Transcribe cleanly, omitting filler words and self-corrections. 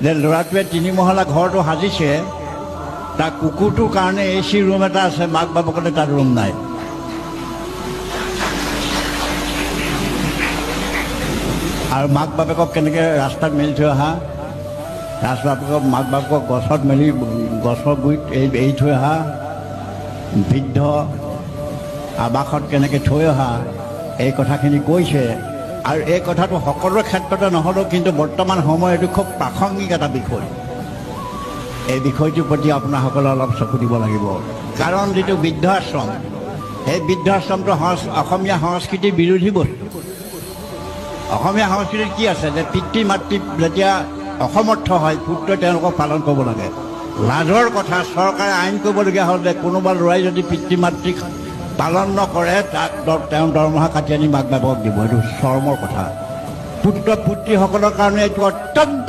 যে ল'ৰাটোৱে 3 মহলা ঘৰটো সাজিছে, তাৰ কুকুৰটোৰ কাৰণে AC ৰুম এটা আছে, মাক বাপকলে তাত ৰুম নাই। আৰু মাক বাপেকক কেনেকৈ ৰাস্তাত মেলি থৈ অহা, মাক বাপেকক গছত মেলি গছৰ গুৰিত এৰি থৈ অহা, বৃদ্ধ আৱাসত কেনেকৈ থৈ অহা, এই কথাখিনি কৈছে। আৰু এই কথাটো সকলোৰে ক্ষেত্ৰতে নহ'লেও কিন্তু বৰ্তমান সময়ত এইটো খুব প্ৰাসংগিক এটা বিষয়। এই বিষয়টোৰ প্ৰতি আপোনাসকলে অলপ চকু দিব লাগিব। কাৰণ যিটো বৃদ্ধাশ্ৰম, সেই বৃদ্ধাশ্ৰমটো অসমীয়া সংস্কৃতিৰ বিৰোধী বস্তু। অসমীয়া সংস্কৃতিত কি আছে যে পিতৃ মাতৃ যেতিয়া অসমৰ্থ হয়, পুত্ৰই তেওঁলোকক পালন কৰিব লাগে। লাজৰ কথা, চৰকাৰে আইন কৰিবলগীয়া হ'ল যে কোনোবা ল'ৰাই যদি পিতৃ মাতৃক পালন নকৰে তাক তেওঁ দৰমহা কাটি আনি মাক বাপেকক দিব। এইটো চৰমৰ কথা। পুত্ৰ পুত্ৰীসকলৰ কাৰণে এইটো অত্যন্ত